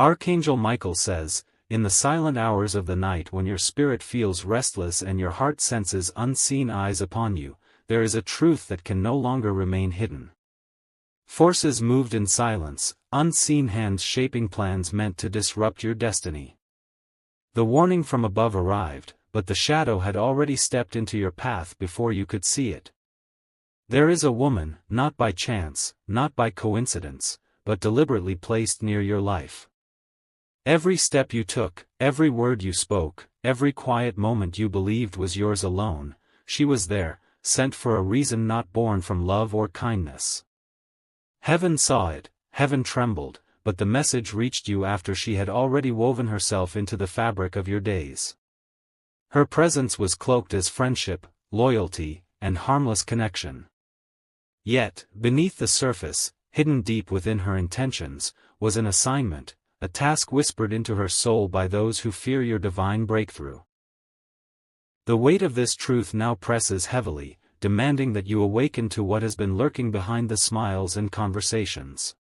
Archangel Michael says, in the silent hours of the night when your spirit feels restless and your heart senses unseen eyes upon you, there is a truth that can no longer remain hidden. Forces moved in silence, unseen hands shaping plans meant to disrupt your destiny. The warning from above arrived, but the shadow had already stepped into your path before you could see it. There is a woman, not by chance, not by coincidence, but deliberately placed near your life. Every step you took, every word you spoke, every quiet moment you believed was yours alone, she was there, sent for a reason, not born from love or kindness. Heaven saw it, heaven trembled, but the message reached you after she had already woven herself into the fabric of your days. Her presence was cloaked as friendship, loyalty, and harmless connection. Yet, beneath the surface, hidden deep within her intentions, was an assignment, a task whispered into her soul by those who fear your divine breakthrough. The weight of this truth now presses heavily, demanding that you awaken to what has been lurking behind the smiles and conversations.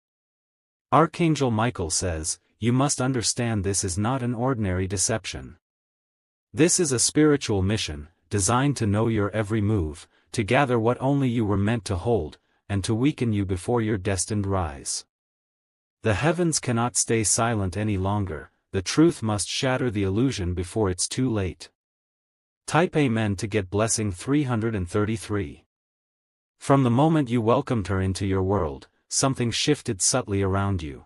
Archangel Michael says, you must understand this is not an ordinary deception. This is a spiritual mission, designed to know your every move, to gather what only you were meant to hold, and to weaken you before your destined rise. The heavens cannot stay silent any longer, the truth must shatter the illusion before it's too late. Type Amen to get blessing 333. From the moment you welcomed her into your world, something shifted subtly around you.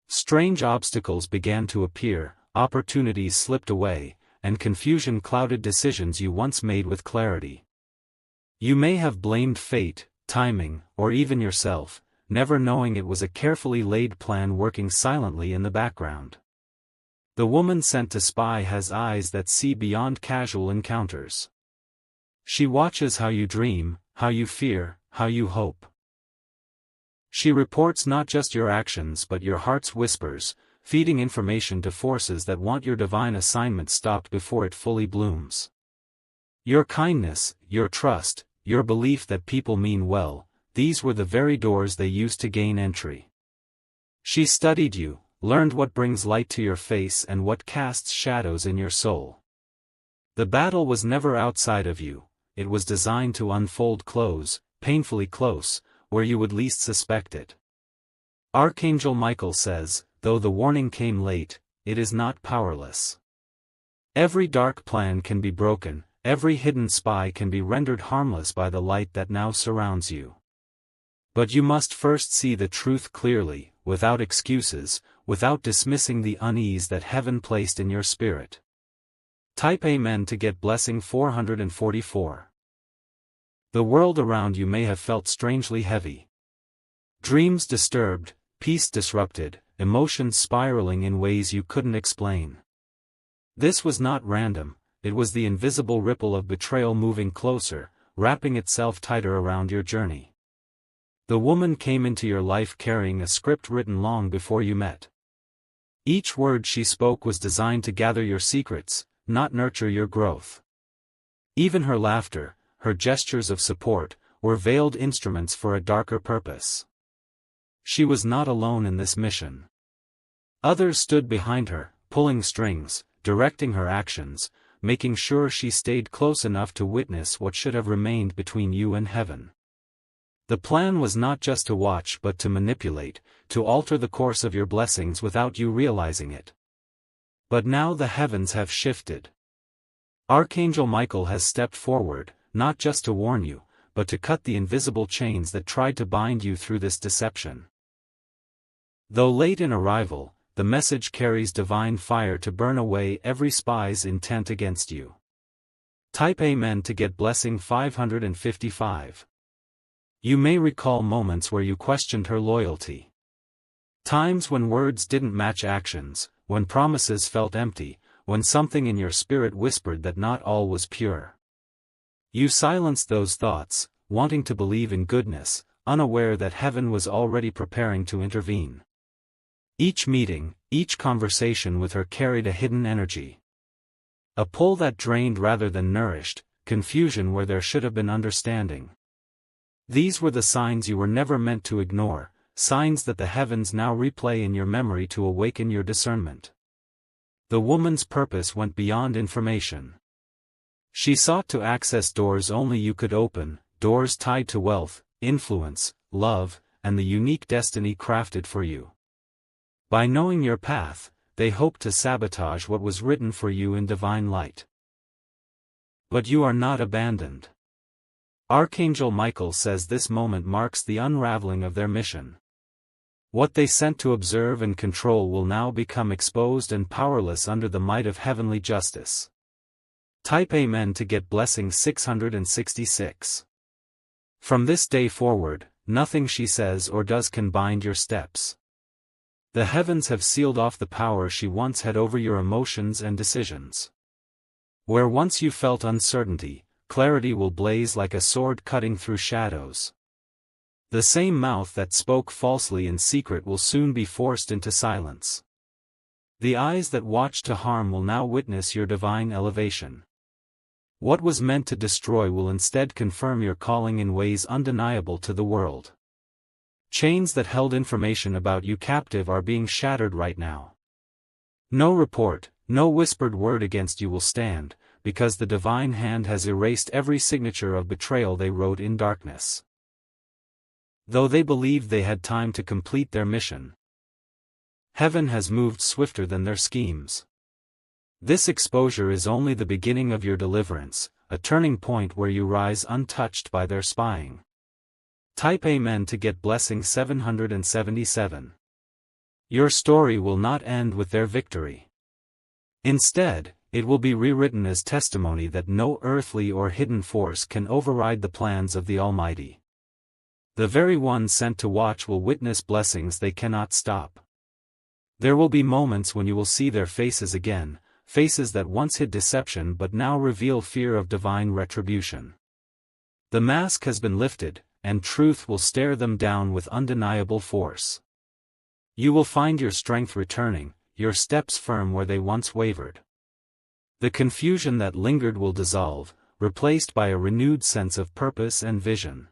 Strange obstacles began to appear, opportunities slipped away, and confusion clouded decisions you once made with clarity. You may have blamed fate, timing, or even yourself, never knowing it was a carefully laid plan working silently in the background. The woman sent to spy has eyes that see beyond casual encounters. She watches how you dream, how you fear, how you hope. She reports not just your actions but your heart's whispers, feeding information to forces that want your divine assignment stopped before it fully blooms. Your kindness, your trust, your belief that people mean well, these were the very doors they used to gain entry. She studied you, learned what brings light to your face and what casts shadows in your soul. The battle was never outside of you, it was designed to unfold close, painfully close, where you would least suspect it. Archangel Michael says, though the warning came late, it is not powerless. Every dark plan can be broken, every hidden spy can be rendered harmless by the light that now surrounds you. But you must first see the truth clearly, without excuses, without dismissing the unease that heaven placed in your spirit. Type Amen to get blessing 444. The world around you may have felt strangely heavy. Dreams disturbed, peace disrupted, emotions spiraling in ways you couldn't explain. This was not random, it was the invisible ripple of betrayal moving closer, wrapping itself tighter around your journey. The woman came into your life carrying a script written long before you met. Each word she spoke was designed to gather your secrets, not nurture your growth. Even her laughter, her gestures of support, were veiled instruments for a darker purpose. She was not alone in this mission. Others stood behind her, pulling strings, directing her actions, making sure she stayed close enough to witness what should have remained between you and heaven. The plan was not just to watch but to manipulate, to alter the course of your blessings without you realizing it. But now the heavens have shifted. Archangel Michael has stepped forward, not just to warn you, but to cut the invisible chains that tried to bind you through this deception. Though late in arrival, the message carries divine fire to burn away every spy's intent against you. Type Amen to get blessing 555. You may recall moments where you questioned her loyalty. Times when words didn't match actions, when promises felt empty, when something in your spirit whispered that not all was pure. You silenced those thoughts, wanting to believe in goodness, unaware that heaven was already preparing to intervene. Each meeting, each conversation with her carried a hidden energy. A pull that drained rather than nourished, confusion where there should have been understanding. These were the signs you were never meant to ignore, signs that the heavens now replay in your memory to awaken your discernment. The woman's purpose went beyond information. She sought to access doors only you could open, doors tied to wealth, influence, love, and the unique destiny crafted for you. By knowing your path, they hoped to sabotage what was written for you in divine light. But you are not abandoned. Archangel Michael says this moment marks the unraveling of their mission. What they sent to observe and control will now become exposed and powerless under the might of heavenly justice. Type Amen to get blessing 666. From this day forward, nothing she says or does can bind your steps. The heavens have sealed off the power she once had over your emotions and decisions. Where once you felt uncertainty, clarity will blaze like a sword cutting through shadows. The same mouth that spoke falsely in secret will soon be forced into silence. The eyes that watched to harm will now witness your divine elevation. What was meant to destroy will instead confirm your calling in ways undeniable to the world. Chains that held information about you captive are being shattered right now. No report, no whispered word against you will stand, because the divine hand has erased every signature of betrayal they wrote in darkness. Though they believed they had time to complete their mission, heaven has moved swifter than their schemes. This exposure is only the beginning of your deliverance, a turning point where you rise untouched by their spying. Type Amen to get blessing 777. Your story will not end with their victory. Instead, it will be rewritten as testimony that no earthly or hidden force can override the plans of the Almighty. The very ones sent to watch will witness blessings they cannot stop. There will be moments when you will see their faces again, faces that once hid deception but now reveal fear of divine retribution. The mask has been lifted, and truth will stare them down with undeniable force. You will find your strength returning, your steps firm where they once wavered. The confusion that lingered will dissolve, replaced by a renewed sense of purpose and vision.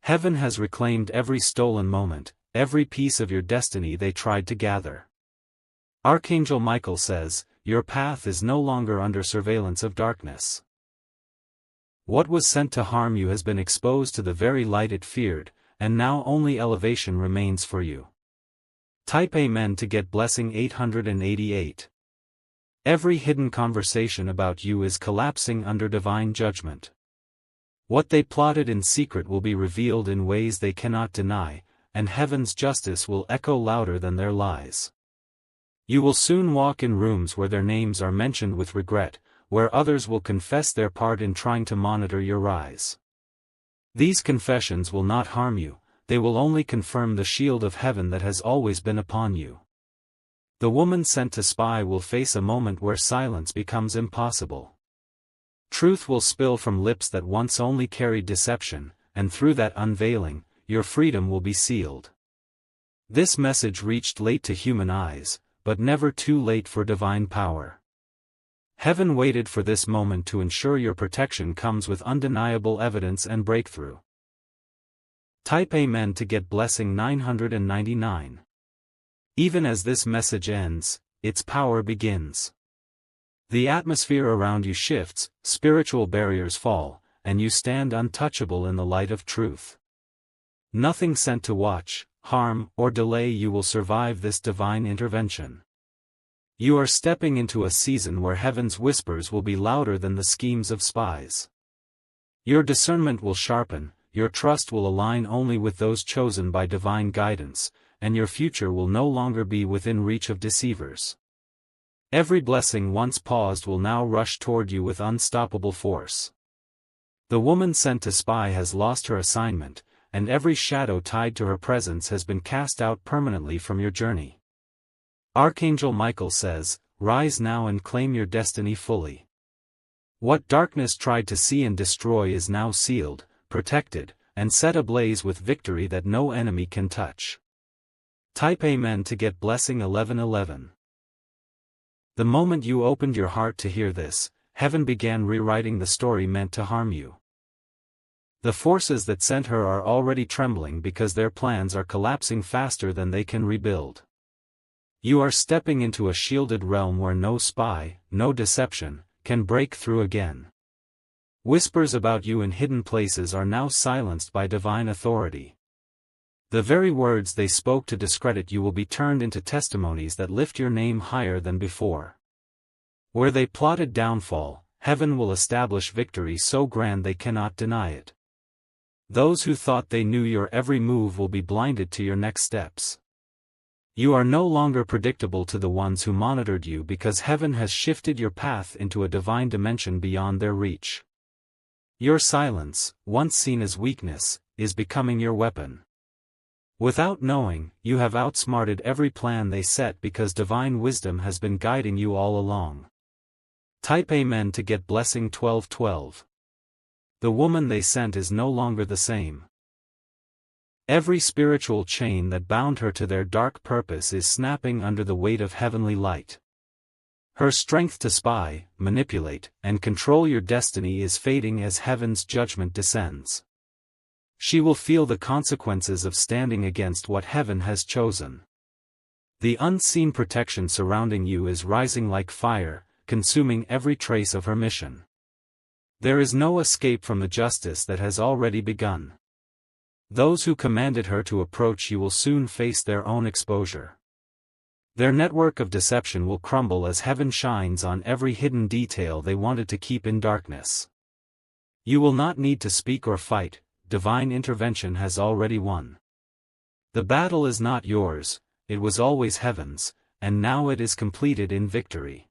Heaven has reclaimed every stolen moment, every piece of your destiny they tried to gather. Archangel Michael says, your path is no longer under surveillance of darkness. What was sent to harm you has been exposed to the very light it feared, and now only elevation remains for you. Type Amen to get blessing 888. Every hidden conversation about you is collapsing under divine judgment. What they plotted in secret will be revealed in ways they cannot deny, and heaven's justice will echo louder than their lies. You will soon walk in rooms where their names are mentioned with regret, where others will confess their part in trying to monitor your rise. These confessions will not harm you, they will only confirm the shield of heaven that has always been upon you. The woman sent to spy will face a moment where silence becomes impossible. Truth will spill from lips that once only carried deception, and through that unveiling, your freedom will be sealed. This message reached late to human eyes, but never too late for divine power. Heaven waited for this moment to ensure your protection comes with undeniable evidence and breakthrough. Type Amen to get blessing 999. Even as this message ends, its power begins. The atmosphere around you shifts, spiritual barriers fall, and you stand untouchable in the light of truth. Nothing sent to watch, harm, or delay you will survive this divine intervention. You are stepping into a season where heaven's whispers will be louder than the schemes of spies. Your discernment will sharpen, your trust will align only with those chosen by divine guidance, and your future will no longer be within reach of deceivers. Every blessing once paused will now rush toward you with unstoppable force. The woman sent to spy has lost her assignment, and every shadow tied to her presence has been cast out permanently from your journey. Archangel Michael says, rise now and claim your destiny fully. What darkness tried to see and destroy is now sealed, protected, and set ablaze with victory that no enemy can touch. Type Amen to get blessing 1111. The moment you opened your heart to hear this, heaven began rewriting the story meant to harm you. The forces that sent her are already trembling because their plans are collapsing faster than they can rebuild. You are stepping into a shielded realm where no spy, no deception, can break through again. Whispers about you in hidden places are now silenced by divine authority. The very words they spoke to discredit you will be turned into testimonies that lift your name higher than before. Where they plotted downfall, heaven will establish victory so grand they cannot deny it. Those who thought they knew your every move will be blinded to your next steps. You are no longer predictable to the ones who monitored you because heaven has shifted your path into a divine dimension beyond their reach. Your silence, once seen as weakness, is becoming your weapon. Without knowing, you have outsmarted every plan they set because divine wisdom has been guiding you all along. Type Amen to get blessing 1212. The woman they sent is no longer the same. Every spiritual chain that bound her to their dark purpose is snapping under the weight of heavenly light. Her strength to spy, manipulate, and control your destiny is fading as heaven's judgment descends. She will feel the consequences of standing against what heaven has chosen. The unseen protection surrounding you is rising like fire, consuming every trace of her mission. There is no escape from the justice that has already begun. Those who commanded her to approach you will soon face their own exposure. Their network of deception will crumble as heaven shines on every hidden detail they wanted to keep in darkness. You will not need to speak or fight, divine intervention has already won. The battle is not yours, it was always heaven's, and now it is completed in victory.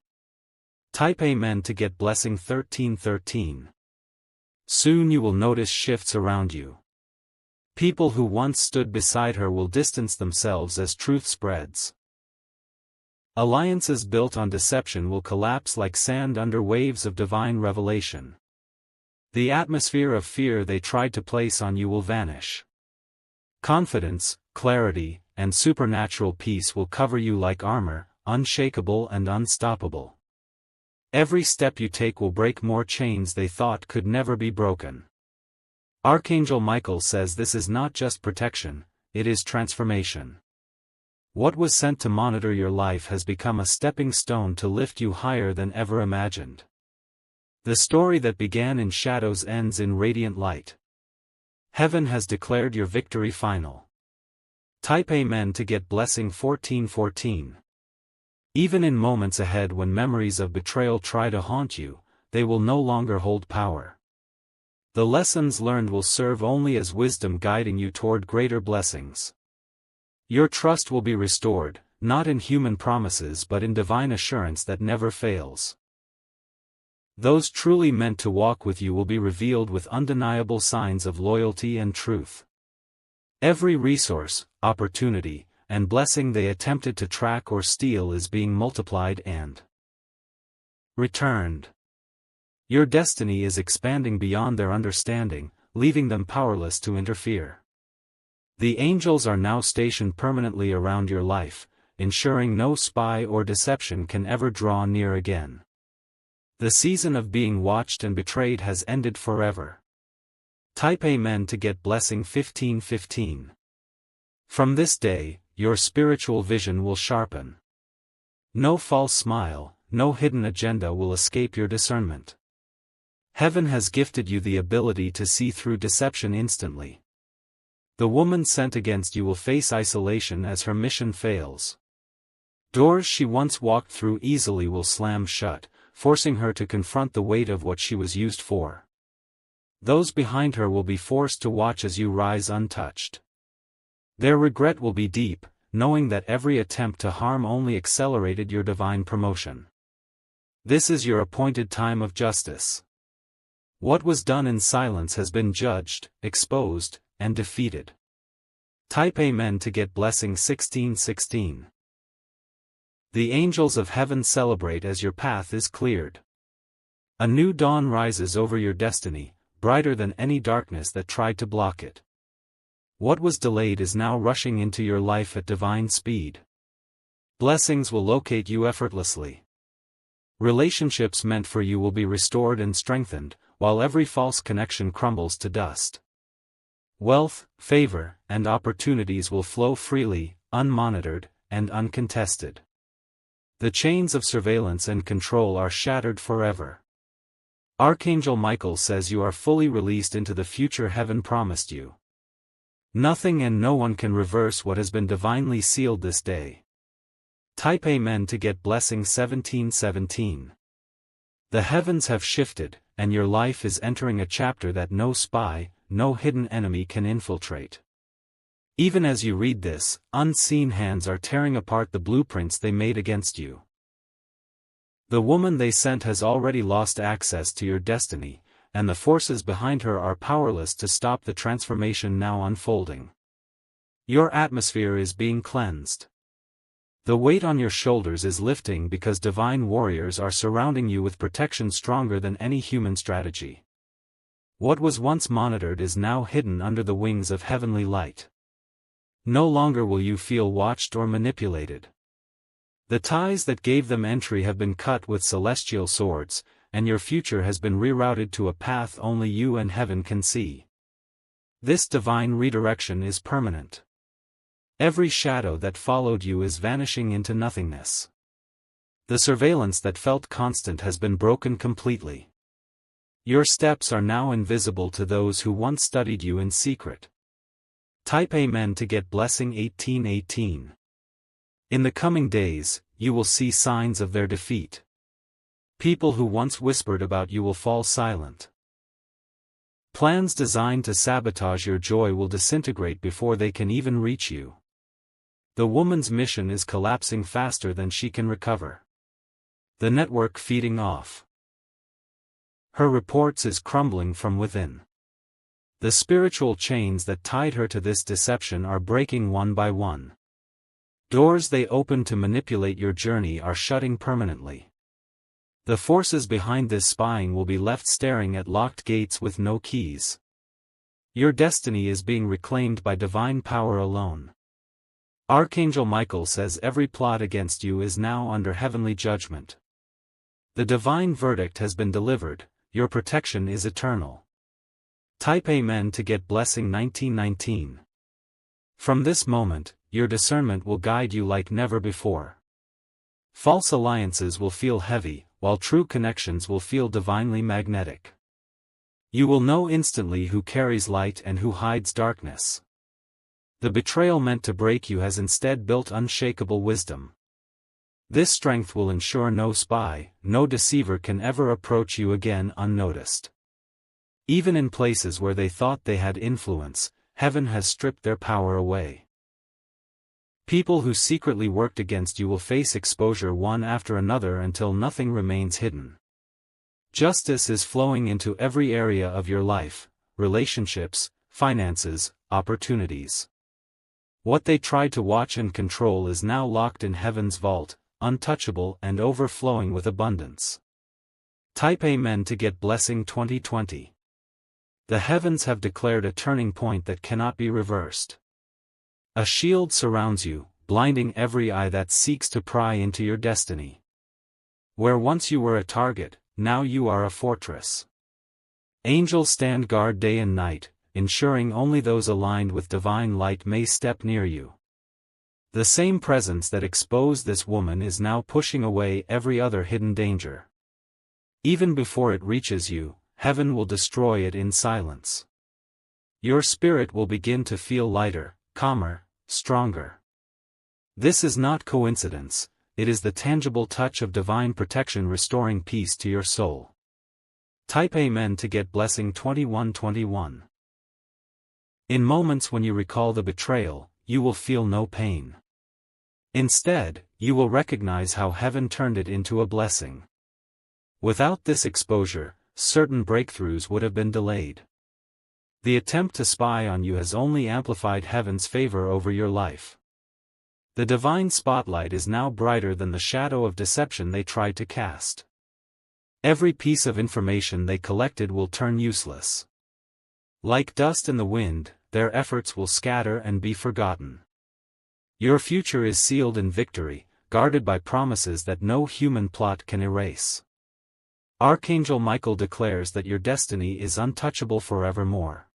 Type Amen to get blessing 1313. Soon you will notice shifts around you. People who once stood beside her will distance themselves as truth spreads. Alliances built on deception will collapse like sand under waves of divine revelation. The atmosphere of fear they tried to place on you will vanish. Confidence, clarity, and supernatural peace will cover you like armor, unshakable and unstoppable. Every step you take will break more chains they thought could never be broken. Archangel Michael says this is not just protection, it is transformation. What was sent to monitor your life has become a stepping stone to lift you higher than ever imagined. The story that began in shadows ends in radiant light. Heaven has declared your victory final. Type Amen to get blessing 1414. Even in moments ahead when memories of betrayal try to haunt you, they will no longer hold power. The lessons learned will serve only as wisdom guiding you toward greater blessings. Your trust will be restored, not in human promises but in divine assurance that never fails. Those truly meant to walk with you will be revealed with undeniable signs of loyalty and truth. Every resource, opportunity, and blessing they attempted to track or steal is being multiplied and returned. Your destiny is expanding beyond their understanding, leaving them powerless to interfere. The angels are now stationed permanently around your life, ensuring no spy or deception can ever draw near again. The season of being watched and betrayed has ended forever. Type Amen to get blessing 1515. From this day, your spiritual vision will sharpen. No false smile, no hidden agenda will escape your discernment. Heaven has gifted you the ability to see through deception instantly. The woman sent against you will face isolation as her mission fails. Doors she once walked through easily will slam shut, forcing her to confront the weight of what she was used for. Those behind her will be forced to watch as you rise untouched. Their regret will be deep, knowing that every attempt to harm only accelerated your divine promotion. This is your appointed time of justice. What was done in silence has been judged, exposed, and defeated. Type Amen to get blessing 1616. The angels of heaven celebrate as your path is cleared. A new dawn rises over your destiny, brighter than any darkness that tried to block it. What was delayed is now rushing into your life at divine speed. Blessings will locate you effortlessly. Relationships meant for you will be restored and strengthened, while every false connection crumbles to dust. Wealth, favor, and opportunities will flow freely, unmonitored, and uncontested. The chains of surveillance and control are shattered forever. Archangel Michael says you are fully released into the future heaven promised you. Nothing and no one can reverse what has been divinely sealed this day. Type Amen to get blessing 1717. The heavens have shifted, and your life is entering a chapter that no spy, no hidden enemy can infiltrate. Even as you read this, unseen hands are tearing apart the blueprints they made against you. The woman they sent has already lost access to your destiny, and the forces behind her are powerless to stop the transformation now unfolding. Your atmosphere is being cleansed. The weight on your shoulders is lifting because divine warriors are surrounding you with protection stronger than any human strategy. What was once monitored is now hidden under the wings of heavenly light. No longer will you feel watched or manipulated. The ties that gave them entry have been cut with celestial swords, and your future has been rerouted to a path only you and heaven can see. This divine redirection is permanent. Every shadow that followed you is vanishing into nothingness. The surveillance that felt constant has been broken completely. Your steps are now invisible to those who once studied you in secret. Type Amen to get blessing 1818. In the coming days, you will see signs of their defeat. People who once whispered about you will fall silent. Plans designed to sabotage your joy will disintegrate before they can even reach you. The woman's mission is collapsing faster than she can recover. The network feeding off her reports is crumbling from within. The spiritual chains that tied her to this deception are breaking one by one. Doors they opened to manipulate your journey are shutting permanently. The forces behind this spying will be left staring at locked gates with no keys. Your destiny is being reclaimed by divine power alone. Archangel Michael says every plot against you is now under heavenly judgment. The divine verdict has been delivered, your protection is eternal. Type Amen to get blessing 1919. From this moment, your discernment will guide you like never before. False alliances will feel heavy, while true connections will feel divinely magnetic. You will know instantly who carries light and who hides darkness. The betrayal meant to break you has instead built unshakable wisdom. This strength will ensure no spy, no deceiver can ever approach you again unnoticed. Even in places where they thought they had influence, heaven has stripped their power away. People who secretly worked against you will face exposure one after another until nothing remains hidden. Justice is flowing into every area of your life, relationships, finances, opportunities. What they tried to watch and control is now locked in heaven's vault, untouchable and overflowing with abundance. Type Amen to get blessing 2020. The heavens have declared a turning point that cannot be reversed. A shield surrounds you, blinding every eye that seeks to pry into your destiny. Where once you were a target, now you are a fortress. Angels stand guard day and night, ensuring only those aligned with divine light may step near you. The same presence that exposed this woman is now pushing away every other hidden danger. Even before it reaches you, heaven will destroy it in silence. Your spirit will begin to feel lighter, calmer, stronger. This is not coincidence, it is the tangible touch of divine protection restoring peace to your soul. Type Amen to get blessing 2121. In moments when you recall the betrayal, you will feel no pain. Instead, you will recognize how heaven turned it into a blessing. Without this exposure, certain breakthroughs would have been delayed. The attempt to spy on you has only amplified heaven's favor over your life. The divine spotlight is now brighter than the shadow of deception they tried to cast. Every piece of information they collected will turn useless. Like dust in the wind, their efforts will scatter and be forgotten. Your future is sealed in victory, guarded by promises that no human plot can erase. Archangel Michael declares that your destiny is untouchable forevermore.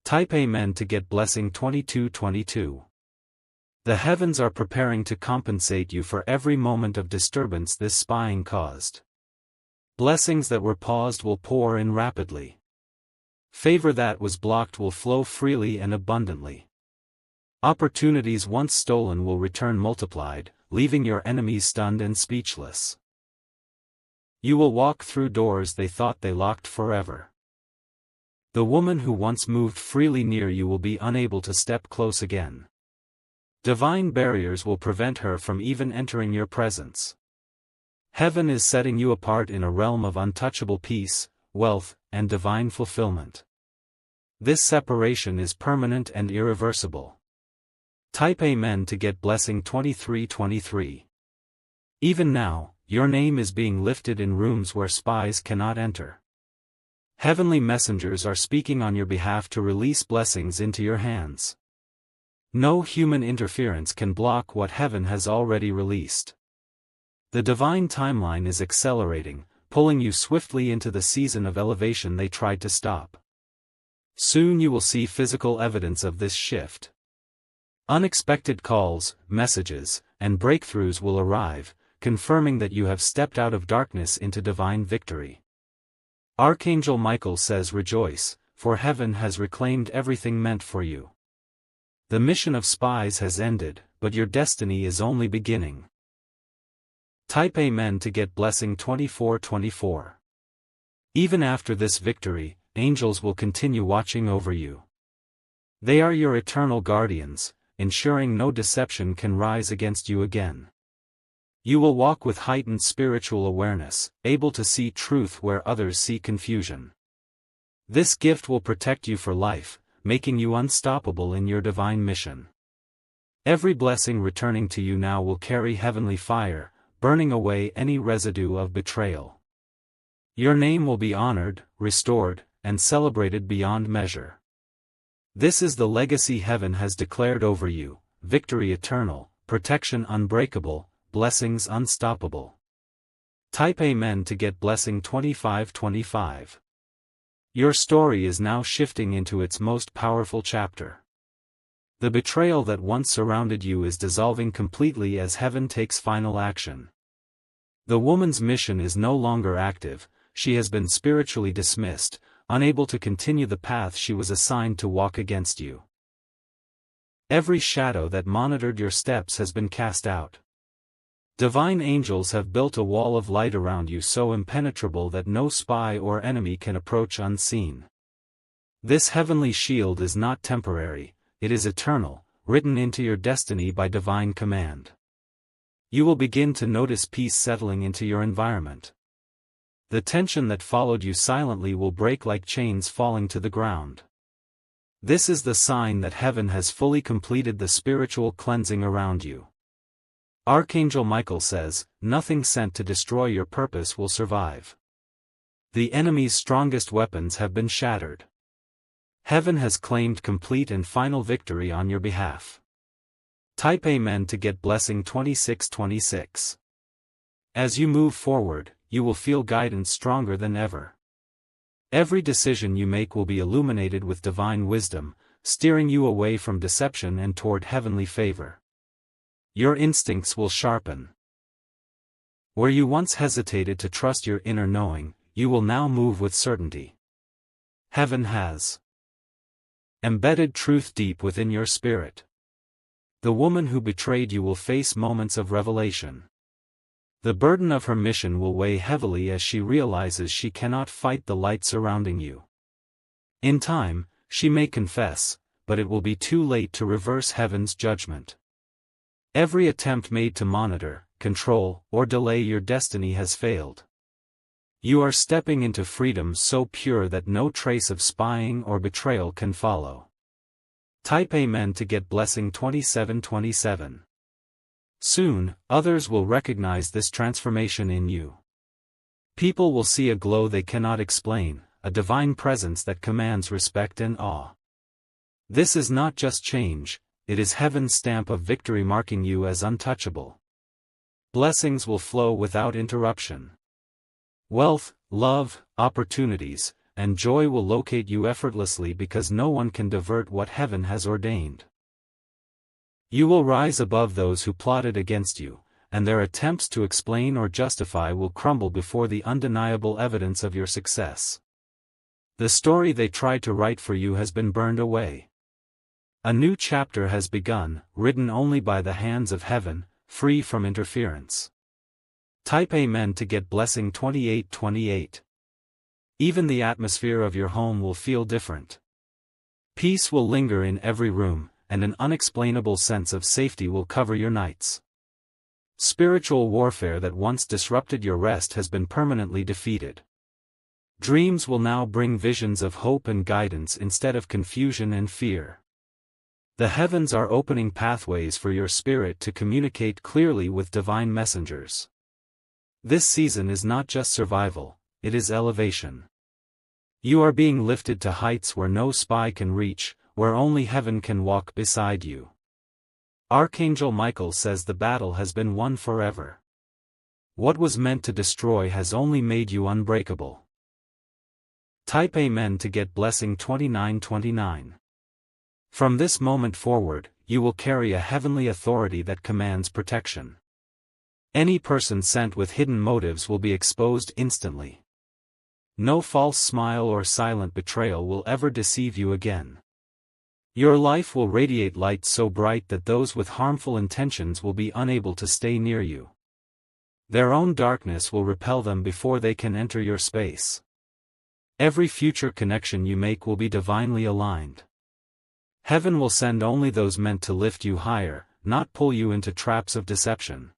Type Amen to get blessing 2222. The heavens are preparing to compensate you for every moment of disturbance this spying caused. Blessings that were paused will pour in rapidly. Favor that was blocked will flow freely and abundantly. Opportunities once stolen will return multiplied, leaving your enemies stunned and speechless. You will walk through doors they thought they locked forever. The woman who once moved freely near you will be unable to step close again. Divine barriers will prevent her from even entering your presence. Heaven is setting you apart in a realm of untouchable peace, wealth, and divine fulfillment. This separation is permanent and irreversible. Type Amen to get blessing 2323. Even now, your name is being lifted in rooms where spies cannot enter. Heavenly messengers are speaking on your behalf to release blessings into your hands. No human interference can block what heaven has already released. The divine timeline is accelerating, pulling you swiftly into the season of elevation they tried to stop. Soon you will see physical evidence of this shift. Unexpected calls, messages, and breakthroughs will arrive, confirming that you have stepped out of darkness into divine victory. Archangel Michael says rejoice, for heaven has reclaimed everything meant for you. The mission of spies has ended, but your destiny is only beginning. Type Amen to get blessing 2424. Even after this victory, angels will continue watching over you. They are your eternal guardians, ensuring no deception can rise against you again. You will walk with heightened spiritual awareness, able to see truth where others see confusion. This gift will protect you for life, making you unstoppable in your divine mission. Every blessing returning to you now will carry heavenly fire, burning away any residue of betrayal. Your name will be honored, restored, and celebrated beyond measure. This is the legacy heaven has declared over you: victory eternal, protection unbreakable, blessings unstoppable. Type Amen to get blessing 2525. Your story is now shifting into its most powerful chapter. The betrayal that once surrounded you is dissolving completely as heaven takes final action. The woman's mission is no longer active, she has been spiritually dismissed, unable to continue the path she was assigned to walk against you. Every shadow that monitored your steps has been cast out. Divine angels have built a wall of light around you so impenetrable that no spy or enemy can approach unseen. This heavenly shield is not temporary, it is eternal, written into your destiny by divine command. You will begin to notice peace settling into your environment. The tension that followed you silently will break like chains falling to the ground. This is the sign that heaven has fully completed the spiritual cleansing around you. Archangel Michael says, nothing sent to destroy your purpose will survive. The enemy's strongest weapons have been shattered. Heaven has claimed complete and final victory on your behalf. Type Amen to get blessing 2626. As you move forward, you will feel guidance stronger than ever. Every decision you make will be illuminated with divine wisdom, steering you away from deception and toward heavenly favor. Your instincts will sharpen. Where you once hesitated to trust your inner knowing, you will now move with certainty. Heaven has embedded truth deep within your spirit. The woman who betrayed you will face moments of revelation. The burden of her mission will weigh heavily as she realizes she cannot fight the light surrounding you. In time, she may confess, but it will be too late to reverse heaven's judgment. Every attempt made to monitor, control, or delay your destiny has failed. You are stepping into freedom so pure that no trace of spying or betrayal can follow. Type Amen to get blessing 2727. Soon, others will recognize this transformation in you. People will see a glow they cannot explain, a divine presence that commands respect and awe. This is not just change, it is heaven's stamp of victory marking you as untouchable. Blessings will flow without interruption. Wealth, love, opportunities, and joy will locate you effortlessly because no one can divert what heaven has ordained. You will rise above those who plotted against you, and their attempts to explain or justify will crumble before the undeniable evidence of your success. The story they tried to write for you has been burned away. A new chapter has begun, written only by the hands of heaven, free from interference. Type Amen to get blessing 2828. Even the atmosphere of your home will feel different. Peace will linger in every room, and an unexplainable sense of safety will cover your nights. Spiritual warfare that once disrupted your rest has been permanently defeated. Dreams will now bring visions of hope and guidance instead of confusion and fear. The heavens are opening pathways for your spirit to communicate clearly with divine messengers. This season is not just survival, it is elevation. You are being lifted to heights where no spy can reach, where only heaven can walk beside you. Archangel Michael says the battle has been won forever. What was meant to destroy has only made you unbreakable. Type Amen to get blessing 2929. From this moment forward, you will carry a heavenly authority that commands protection. Any person sent with hidden motives will be exposed instantly. No false smile or silent betrayal will ever deceive you again. Your life will radiate light so bright that those with harmful intentions will be unable to stay near you. Their own darkness will repel them before they can enter your space. Every future connection you make will be divinely aligned. Heaven will send only those meant to lift you higher, not pull you into traps of deception.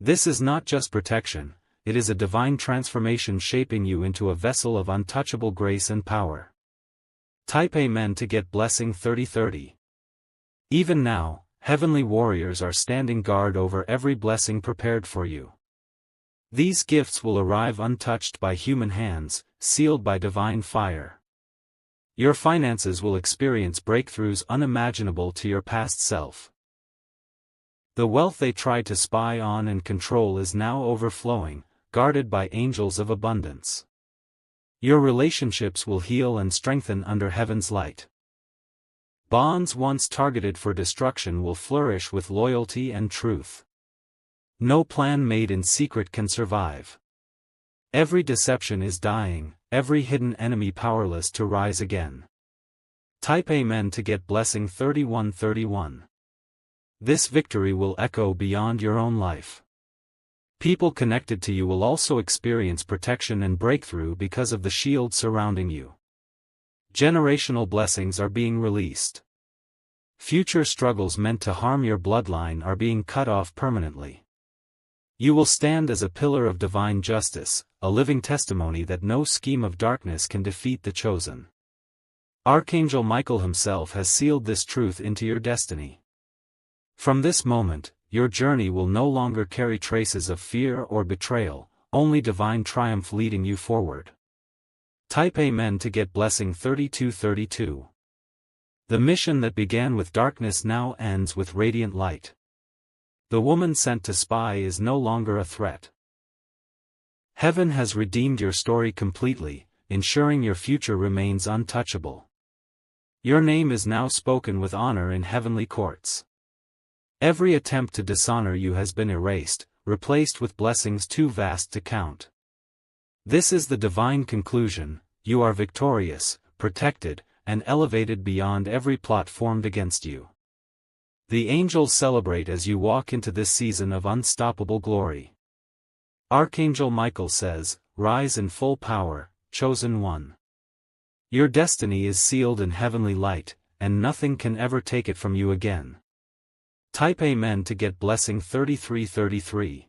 This is not just protection, it is a divine transformation shaping you into a vessel of untouchable grace and power. Type Amen to get blessing 3030. Even now, heavenly warriors are standing guard over every blessing prepared for you. These gifts will arrive untouched by human hands, sealed by divine fire. Your finances will experience breakthroughs unimaginable to your past self. The wealth they tried to spy on and control is now overflowing, guarded by angels of abundance. Your relationships will heal and strengthen under heaven's light. Bonds once targeted for destruction will flourish with loyalty and truth. No plan made in secret can survive. Every deception is dying, every hidden enemy powerless to rise again. Type Amen to get blessing 3131. This victory will echo beyond your own life. People connected to you will also experience protection and breakthrough because of the shield surrounding you. Generational blessings are being released. Future struggles meant to harm your bloodline are being cut off permanently. You will stand as a pillar of divine justice, a living testimony that no scheme of darkness can defeat the chosen. Archangel Michael himself has sealed this truth into your destiny. From this moment, your journey will no longer carry traces of fear or betrayal, only divine triumph leading you forward. Type Amen to get blessing 3232. The mission that began with darkness now ends with radiant light. The woman sent to spy is no longer a threat. Heaven has redeemed your story completely, ensuring your future remains untouchable. Your name is now spoken with honor in heavenly courts. Every attempt to dishonor you has been erased, replaced with blessings too vast to count. This is the divine conclusion: you are victorious, protected, and elevated beyond every plot formed against you. The angels celebrate as you walk into this season of unstoppable glory. Archangel Michael says, "Rise in full power, chosen one. Your destiny is sealed in heavenly light, and nothing can ever take it from you again." Type Amen to get blessing 3333.